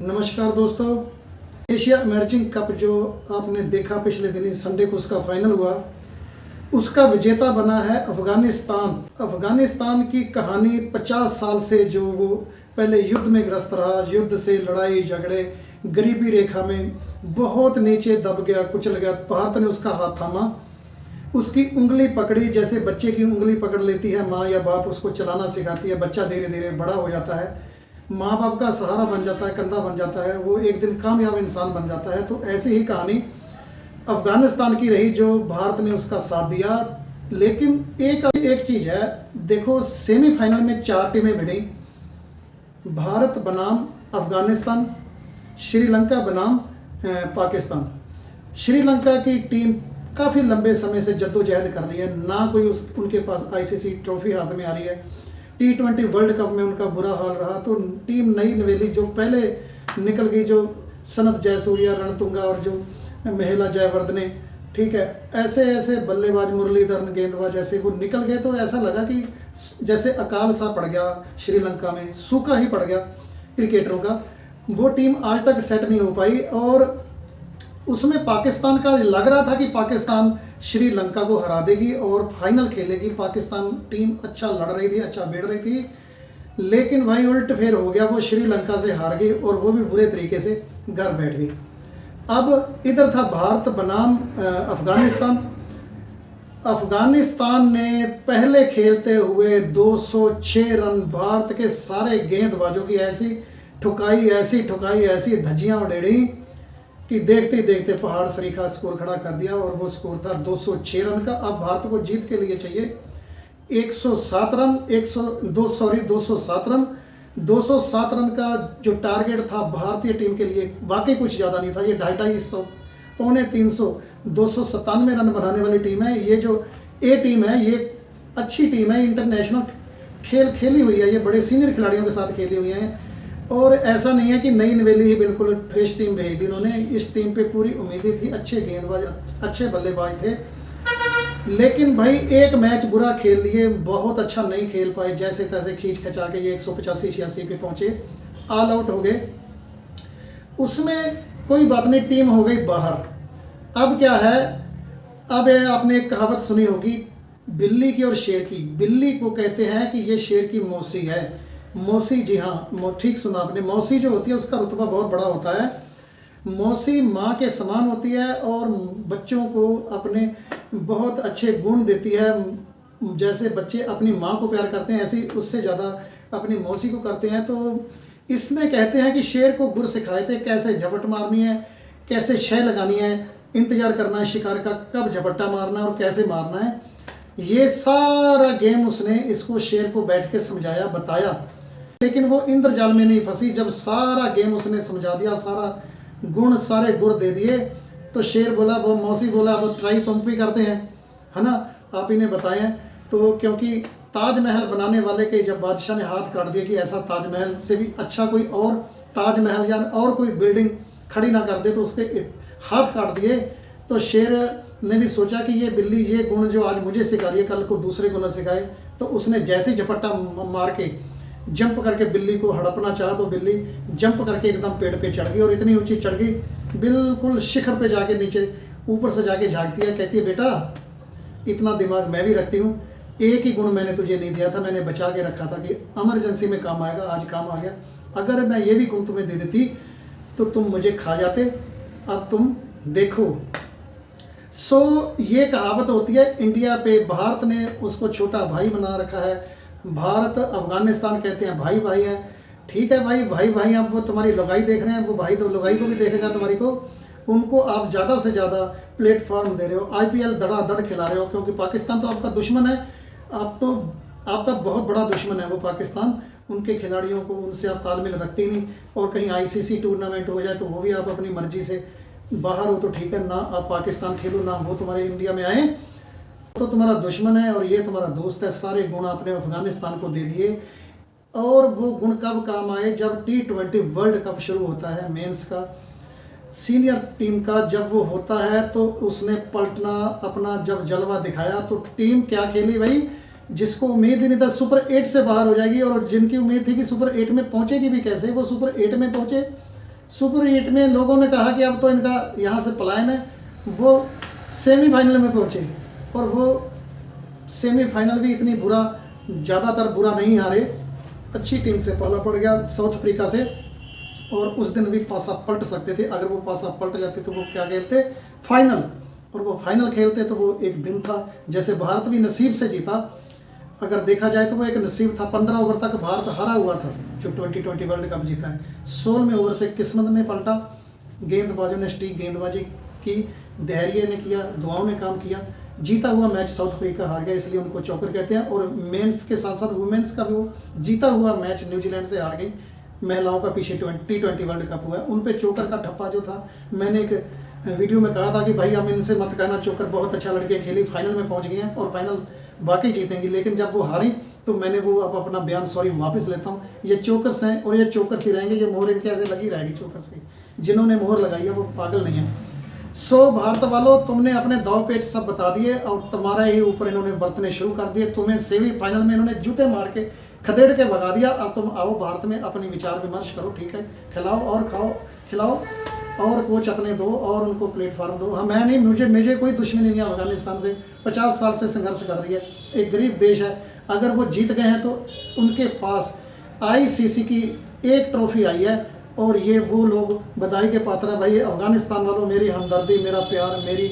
नमस्कार दोस्तों। Asia emerging cup जो आपने देखा पिछले दिन संडे को उसका फाइनल हुआ, उसका विजेता बना है अफगानिस्तान। अफगानिस्तान की कहानी 50 साल से जो वो पहले युद्ध में ग्रस्त रहा, युद्ध से लड़ाई झगड़े, गरीबी रेखा में बहुत नीचे दब गया, कुचल गया। भारत ने उसका हाथ थामा, उसकी उंगली पकड़ी, जैसे बच्चे की उंगली पकड़ लेती है माँ या बाप, उसको चलाना सिखाती है। बच्चा धीरे धीरे बड़ा हो जाता है, माँ बाप का सहारा बन जाता है, कंधा बन जाता है, वो एक दिन कामयाब इंसान बन जाता है। तो ऐसी ही कहानी अफगानिस्तान की रही, जो भारत ने उसका साथ दिया। लेकिन एक चीज़ है, देखो सेमीफाइनल में 4 टीमें भिड़ी, भारत बनाम अफगानिस्तान, श्रीलंका बनाम पाकिस्तान। श्रीलंका की टीम काफ़ी लंबे समय से जद्दोजहद कर रही है, ना कोई उनके पास आईसीसी ट्रॉफी हाथ में आ रही है। T20 वर्ल्ड कप में उनका बुरा हाल रहा, तो टीम नई नवेली जो पहले निकल गई, जो सनत जयसूर्या, रणतुंगा और जो महिला जयवर्धने, ठीक है, ऐसे ऐसे बल्लेबाज, मुरलीधरन गेंदबाज ऐसे वो निकल गए। तो ऐसा लगा कि जैसे अकाल सा पड़ गया श्रीलंका में, सूखा ही पड़ गया क्रिकेटरों का। वो टीम आज तक सेट नहीं हो पाई, और उसमें पाकिस्तान का लग रहा था कि पाकिस्तान श्रीलंका को हरा देगी और फाइनल खेलेगी। पाकिस्तान टीम अच्छा लड़ रही थी, अच्छा भिड़ रही थी, लेकिन भाई उल्ट फेर हो गया, वो श्रीलंका से हार गई और वो भी बुरे तरीके से घर बैठ गई। अब इधर था भारत बनाम अफगानिस्तान। अफगानिस्तान ने पहले खेलते हुए 206 रन, भारत के सारे गेंदबाजों की ऐसी ठुकाई, ऐसी धज्जियां उड़ेड़ी कि देखते ही देखते पहाड़ सरीखा स्कोर खड़ा कर दिया, और वो स्कोर था 206 रन का। अब भारत को जीत के लिए चाहिए 107 रन, 207 रन। 207 रन का जो टारगेट था भारतीय टीम के लिए वाकई कुछ ज़्यादा नहीं था। ये 250, 250, 297 रन बनाने वाली टीम है। ये जो ए टीम है, ये अच्छी टीम है, इंटरनेशनल खेल खेली हुई है, ये बड़े सीनियर खिलाड़ियों के साथ खेली हुई हैं। और ऐसा नहीं है कि नई नवेली ही बिल्कुल फ्रेश टीम भेज दी उन्होंने। इस टीम पे पूरी उम्मीदें थी, अच्छे गेंदबाज, अच्छे बल्लेबाज थे, लेकिन भाई एक मैच बुरा खेल लिए, बहुत अच्छा नहीं खेल पाए, जैसे तैसे खींच खचा के ये 185-86 पे पहुंचे, ऑल आउट हो गए। उसमें कोई बात नहीं, टीम हो गई बाहर। अब क्या है, अब आपने एक कहावत सुनी होगी बिल्ली की और शेर की। बिल्ली को कहते हैं कि ये शेर की मौसी है। मौसी, जी हाँ, ठीक सुना आपने। मौसी जो होती है उसका रुतबा बहुत बड़ा होता है। मौसी माँ के समान होती है और बच्चों को अपने बहुत अच्छे गुण देती है। जैसे बच्चे अपनी माँ को प्यार करते हैं, ऐसे ही उससे ज़्यादा अपनी मौसी को करते हैं। तो इसमें कहते हैं कि शेर को गुर सिखाए थे, कैसे झपट मारनी है, कैसे शय लगानी है, इंतजार करना है शिकार का, कब झपट्टा मारना है और कैसे मारना है। ये सारा गेम उसने इसको, शेर को बैठ के समझाया, बताया। लेकिन वो इंद्रजाल में नहीं फंसी। जब सारा गेम उसने समझा दिया, सारे गुण दे दिए, तो शेर बोला, वो मौसी बोला, अब ट्राई तुम भी करते हैं, है ना, आप ही ने बताए हैं। तो क्योंकि ताजमहल बनाने वाले के जब बादशाह ने हाथ काट दिया कि ऐसा ताजमहल से भी अच्छा कोई और ताजमहल या और कोई बिल्डिंग खड़ी ना कर दे, तो उसके हाथ काट दिए। तो शेर ने भी सोचा कि ये बिल्ली ये गुण जो आज मुझे सिखा रही है, कल को दूसरे को न सिखाए। तो उसने जैसे झपट्टा मार के जंप करके बिल्ली को हड़पना चाहा, तो बिल्ली जंप करके एकदम पेड़ पे चढ़ गई, और इतनी ऊंची चढ़ गई, बिल्कुल शिखर पे जाके नीचे ऊपर से जाके झांकती है, कहती है, बेटा इतना दिमाग मैं भी रखती हूँ, एक ही गुण मैंने तुझे नहीं दिया था, मैंने बचा के रखा था कि इमरजेंसी में काम आएगा, आज काम आ गया। अगर मैं ये भी गुण तुम्हें दे देती तो तुम मुझे खा जाते, अब तुम देखो। ये कहावत होती है इंडिया पे। भारत ने उसको छोटा भाई बना रखा है। भारत अफगानिस्तान कहते हैं भाई भाई है, ठीक है भाई, भाई भाई। अब वो तुम्हारी लुगाई देख रहे हैं, वो भाई तो लुगाई को भी देखेगा तुम्हारी को। उनको आप ज़्यादा से ज़्यादा प्लेटफॉर्म दे रहे हो, IPL धड़ाधड़ खिला रहे हो, क्योंकि पाकिस्तान तो आपका दुश्मन है। आप तो, आपका बहुत बड़ा दुश्मन है वो पाकिस्तान। उनके खिलाड़ियों को, उनसे आप तालमेल रखते ही नहीं। और कहीं ICC टूर्नामेंट हो जाए तो वो भी आप अपनी मर्जी से बाहर हो, तो ठीक है ना, आप पाकिस्तान खेलो, ना वो तुम्हारे इंडिया में आए, तो तुम्हारा दुश्मन है और ये तुम्हारा दोस्त है। सारे गुण आपने अफगानिस्तान को दे दिए। और वो गुण कब काम आए, जब T20 वर्ल्ड कप शुरू होता है, मेंस का, सीनियर टीम का जब वो होता है, तो उसने पलटना अपना जब जलवा दिखाया। तो टीम क्या खेली भाई, जिसको उम्मीद ही नहीं था सुपर 8 से बाहर हो जाएगी, और जिनकी उम्मीद थी कि सुपर 8 में पहुंचेगी भी कैसे, वो सुपर 8 में पहुंचे। सुपर 8 में लोगों ने कहा कि अब तो इनका यहाँ से पलायन है। वो सेमीफाइनल में पहुँचे और वो सेमीफाइनल भी इतनी बुरा, ज़्यादातर बुरा नहीं हारे, अच्छी टीम से पाला पड़ गया साउथ अफ्रीका से। और उस दिन भी पासा पलट सकते थे, अगर वो पासा पलट जाते तो वो क्या खेलते, फाइनल। और वो फाइनल खेलते तो वो एक दिन था, जैसे भारत भी नसीब से जीता। अगर देखा जाए तो वो एक नसीब था। 15 ओवर तक भारत हारा हुआ था जो 2020 वर्ल्ड कप जीता है। 16वें ओवर से किस्मत ने पलटा, गेंदबाजों ने सटीक गेंदबाजी की, धैर्य ने किया, दुआओं ने काम किया। जीता हुआ मैच साउथ अफ्रीका हार गया, इसलिए उनको चौकर कहते हैं। और मेंस के साथ साथ वुमेन्स का भी वो जीता हुआ मैच न्यूजीलैंड से हार गई। महिलाओं का पीछे T20 वर्ल्ड कप हुआ है, उन पे चोकर का ठप्पा जो था, मैंने एक वीडियो में कहा था कि भाई हम इनसे मत कहना, चोकर बहुत अच्छा लड़कियाँ खेली, फाइनल में पहुंच गई हैं और फाइनल वाकई जीतेंगी। लेकिन जब वो हारी तो मैंने वो अब अपना बयान सॉरी वापस लेता हूँ। ये चोकर्स हैं और ये चोकर्स ही रहेंगे, ये मोहर इनके ऐसे लगी रहेगी चोकर्स की। जिन्होंने मोहर लगाई है वो पागल नहीं है। सो भारत वालों, तुमने अपने दाव पेच सब बता दिए और तुम्हारे ही ऊपर इन्होंने बरतने शुरू कर दिए। तुम्हें सेमीफाइनल में इन्होंने जूते मार के खदेड़ के भगा दिया। अब तुम आओ भारत में अपनी विचार विमर्श करो, ठीक है, खिलाओ और खाओ, खिलाओ और कोच अपने दो और उनको प्लेटफॉर्म दो। हाँ, मैं नहीं, मुझे कोई दुश्मनी नहीं है अफगानिस्तान से, 50 साल से संघर्ष कर रही है, एक गरीब देश है। अगर वो जीत गए हैं तो उनके पास ICC की एक ट्रॉफी आई है और ये वो लोग बधाई के पात्र हैं। भाई अफगानिस्तान वालों, मेरी हमदर्दी, मेरा प्यार, मेरी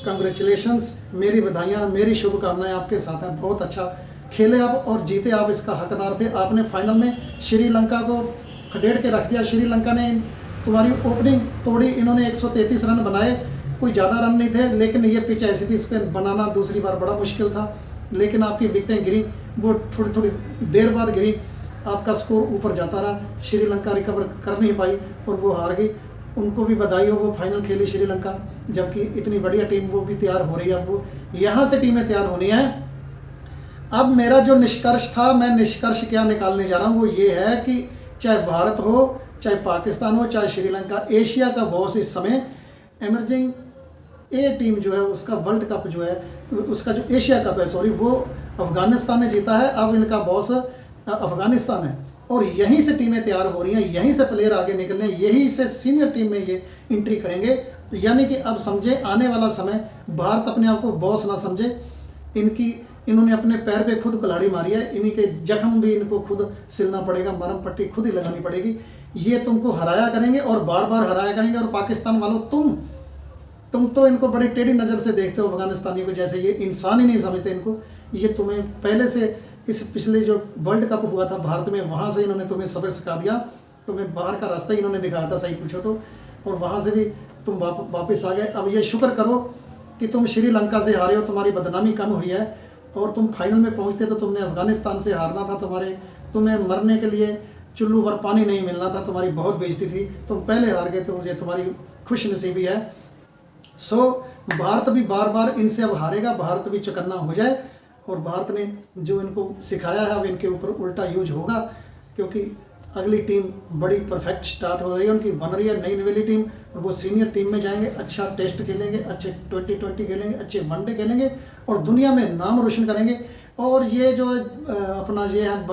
कंग्रेचुलेशंस, मेरी बधाइयाँ, मेरी शुभकामनाएं आपके साथ हैं। बहुत अच्छा खेले आप और जीते आप, इसका हकदार थे। आपने फाइनल में श्रीलंका को खदेड़ के रख दिया। श्रीलंका ने तुम्हारी ओपनिंग तोड़ी, इन्होंने 133 रन बनाए, कोई ज़्यादा रन नहीं थे, लेकिन ये पिच ऐसी थी, इस पर बनाना दूसरी बार बड़ा मुश्किल था। लेकिन आपकी विकेटें गिरी, वो थोड़ी थोड़ी देर बाद गिरी, आपका स्कोर ऊपर जाता रहा। श्रीलंका रिकवर कर नहीं पाई और वो हार गई। उनको भी बधाई हो, वो फाइनल खेली श्रीलंका, जबकि इतनी बढ़िया टीम वो भी तैयार हो रही है। अब वो यहाँ से टीमें तैयार होनी है। अब मेरा जो निष्कर्ष था, मैं निष्कर्ष क्या निकालने जा रहा हूँ, वो ये है कि चाहे भारत हो, चाहे पाकिस्तान हो, चाहे श्रीलंका, एशिया का बॉस इस समय एमर्जिंग ए टीम जो है, उसका वर्ल्ड कप जो है, उसका जो एशिया कप है सॉरी, वो अफगानिस्तान ने जीता है। अब इनका बॉस अफगानिस्तान है और यहीं से टीमें तैयार हो रही हैं, यहीं से प्लेयर आगे निकलने, यहीं से सीनियर टीम में ये एंट्री करेंगे। यानी कि अब समझे, आने वाला समय भारत अपने आप को बॉस ना समझे। इन्होंने अपने पैर पे खुद कुल्हाड़ी मारी है, इन्हीं के जख्म भी इनको खुद सिलना पड़ेगा, मरहम पट्टी खुद ही लगानी पड़ेगी। ये तुमको हराया करेंगे और बार बार हराया करेंगे। और पाकिस्तान वालों, तुम तो इनको बड़ी टेढ़ी नज़र से देखते हो अफगानिस्तानियों को, जैसे ये इंसान ही नहीं समझते इनको। ये तुम्हें पहले से इस पिछले जो वर्ल्ड कप हुआ था भारत में, वहाँ से इन्होंने तुम्हें सबक सिखा दिया, तुम्हें बाहर का रास्ता ही इन्होंने दिखाया था, सही पूछो तो। और वहाँ से भी तुम वापस आ गए। अब ये शुक्र करो कि तुम श्रीलंका से हारे हो, तुम्हारी बदनामी कम हुई है। और तुम फाइनल में पहुँचते तो तुमने अफगानिस्तान से हारना था, तुम्हें मरने के लिए चुल्लू भर पानी नहीं मिलना था, तुम्हारी बहुत बेइज्जती थी, तुम पहले हार गए, तो ये तुम्हारी खुशनसीबी है। सो भारत भी बार बार इनसे अब हारेगा, भारत भी चौकन्ना हो जाए। और भारत ने जो इनको सिखाया है अब इनके ऊपर उल्टा यूज होगा, क्योंकि अगली टीम बड़ी परफेक्ट स्टार्ट हो रही है उनकी, बन रही है नई नवेली टीम। और वो सीनियर टीम में जाएंगे, अच्छा टेस्ट खेलेंगे, अच्छे T20 खेलेंगे, अच्छे वनडे खेलेंगे और दुनिया में नाम रोशन करेंगे। और ये जो अपना ये है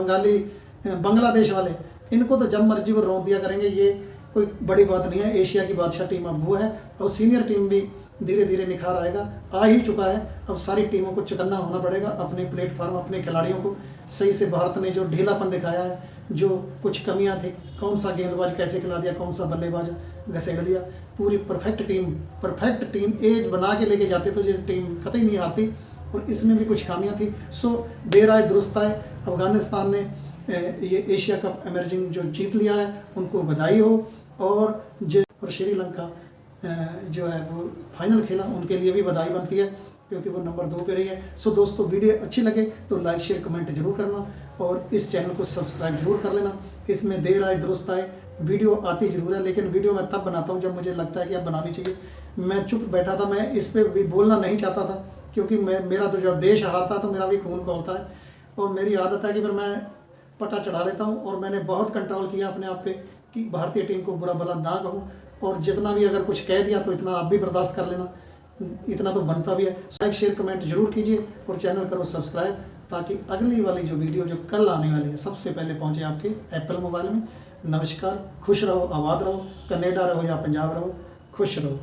बांग्लादेश वाले, इनको तो जब मर्जी वो रोक दिया करेंगे, ये कोई बड़ी बात नहीं है। एशिया की बादशाह टीम अब वो है और सीनियर टीम भी धीरे धीरे निखार आएगा, आ ही चुका है। अब सारी टीमों को चौकन्ना होना पड़ेगा, अपने प्लेटफार्म, अपने खिलाड़ियों को सही से। भारत ने जो ढीलापन दिखाया है, जो कुछ कमियां थी, कौन सा गेंदबाज कैसे खिला दिया, कौन सा बल्लेबाज घसेड़ दिया, पूरी परफेक्ट टीम एज बना के लेके जाते तो ये टीम कतई नहीं हारती। और इसमें भी कुछ खामियां थी। सो देर आए दुरुस्त आए, अफगानिस्तान ने ये एशिया कप एमर्जिंग जो जीत लिया है, उनको बधाई हो। और श्रीलंका जो है वो फाइनल खेला, उनके लिए भी बधाई बनती है, क्योंकि वो नंबर 2 पे रही है। सो दोस्तों, वीडियो अच्छी लगे तो लाइक शेयर कमेंट जरूर करना और इस चैनल को सब्सक्राइब जरूर कर लेना। इसमें देर आए दुरुस्त आए, वीडियो आती जरूर है, लेकिन वीडियो मैं तब बनाता हूँ जब मुझे लगता है कि अब बनानी चाहिए। मैं चुप बैठा था, मैं इस पर भी बोलना नहीं चाहता था, क्योंकि मेरा तो जब देश हारता तो मेरा भी खून खौलता है और मेरी आदत है कि फिर मैं पटा चढ़ा लेता हूँ। और मैंने बहुत कंट्रोल किया अपने आप पे कि भारतीय टीम को बुरा भला ना कहूँ, और जितना भी अगर कुछ कह दिया तो इतना आप भी बर्दाश्त कर लेना, इतना तो बनता भी है। लाइक शेयर कमेंट जरूर कीजिए और चैनल करो सब्सक्राइब, ताकि अगली वाली जो वीडियो जो कल आने वाली है सबसे पहले पहुंचे आपके एप्पल मोबाइल में। नमस्कार। खुश रहो, आबाद रहो, कनेडा रहो या पंजाब रहो, खुश रहो।